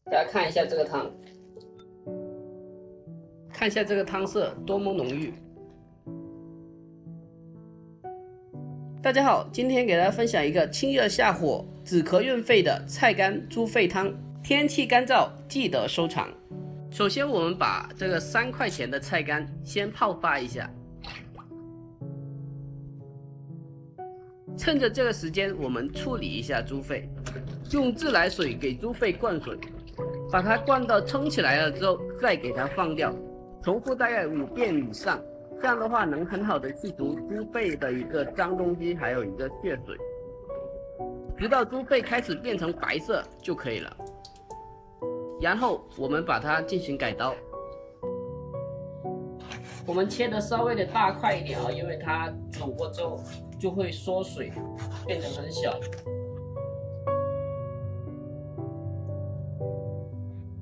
大家看一下这个汤，看一下这个汤色多么浓郁。大家好，今天给大家分享一个清热下火、止咳润肺的菜干猪肺汤。天气干燥，记得收藏。首先，我们把这个3块钱的菜干先泡发一下。趁着这个时间，我们处理一下猪肺，用自来水给猪肺灌水，把它灌到撑起来了之后，再给它放掉，重复大概5遍以上。这样的话，能很好的去除猪肺的一个脏东西，还有一个血水，直到猪肺开始变成白色就可以了。然后我们把它进行改刀，我们切的稍微的大块一点啊，因为它煮过之后就会缩水，变成很小。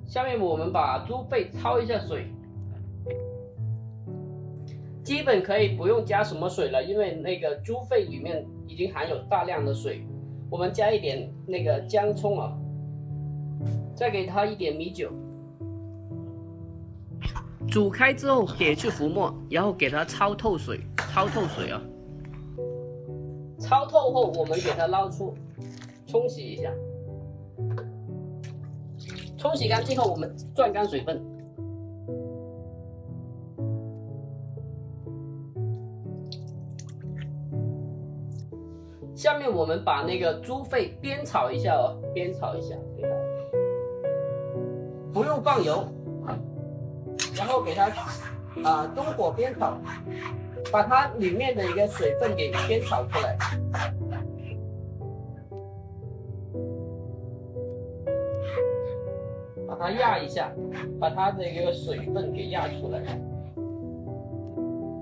下面我们把猪肺焯一下水，基本可以不用加什么水了，因为那个猪肺里面已经含有大量的水。我们加一点那个姜葱啊，再给它一点米酒，煮开之后撇去浮沫，然后给它焯透水啊。焯透后，我们给它捞出，冲洗一下。冲洗干净后，我们攥干水分。下面我们把那个猪肺煸炒一下哦，煸炒一下，给它不用放油，然后给它中火煸炒，把它里面的一个水分给煸炒出来。把它压一下，把它的一个水分给压出来。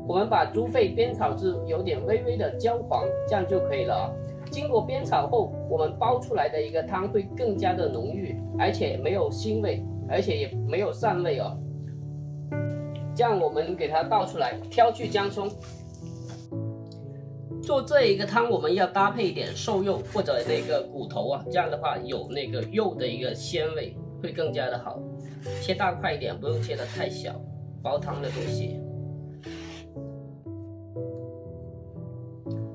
我们把猪肺煸炒至有点微微的焦黄，这样就可以了啊。经过煸炒后，我们煲出来的一个汤会更加的浓郁，而且没有腥味，而且也没有膻味哦。这样我们给它倒出来，挑去姜葱。做这一个汤，我们要搭配一点瘦肉或者那个骨头啊，这样的话有那个肉的一个鲜味，会更加的好。切大块一点，不用切得太小，煲汤的东西。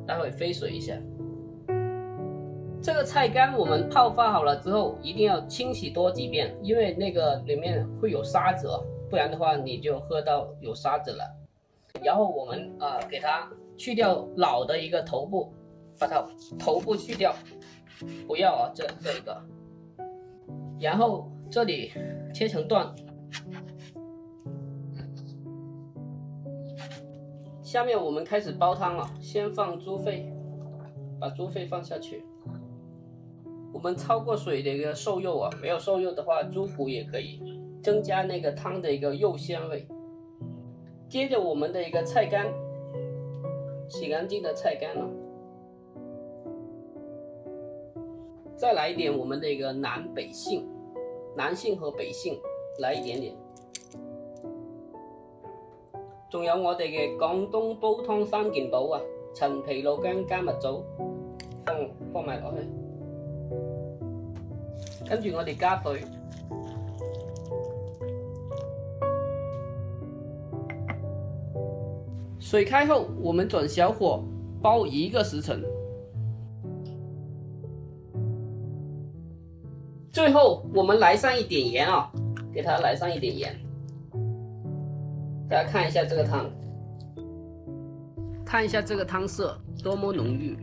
待会飞水一下。这个菜干我们泡发好了之后，一定要清洗多几遍，因为那个里面会有沙子哦，不然的话你就喝到有沙子了。然后我们给它去掉老的一个头部，把它头部去掉，不要啊这一个，然后这里切成段。下面我们开始煲汤了，先放猪肺，把猪肺放下去。我们焯过水的一个瘦肉啊，没有瘦肉的话，猪骨也可以，增加那个汤的一个肉鲜味。接着我们的一个菜干，洗干净的菜干了，再来一点我们的一个南杏和北杏，來一點點。仲有我哋嘅廣東煲湯3件寶啊，陳皮老薑加蜜棗，放埋落去。跟住我哋加水，水開後，我們轉小火煲1個時辰。最後我們來上一點鹽啊，給它來上一點鹽。大家看一下這個湯，看一下這個湯色多麼濃郁。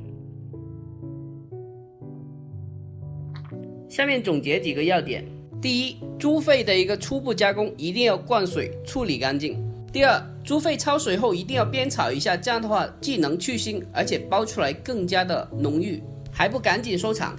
下面總結幾個要點：第一，豬肺的一個初步加工一定要灌水處理乾淨；第二，豬肺焯水後一定要煸炒一下，這樣的話既能去腥，而且煲出來更加的濃郁。還不趕緊收藏！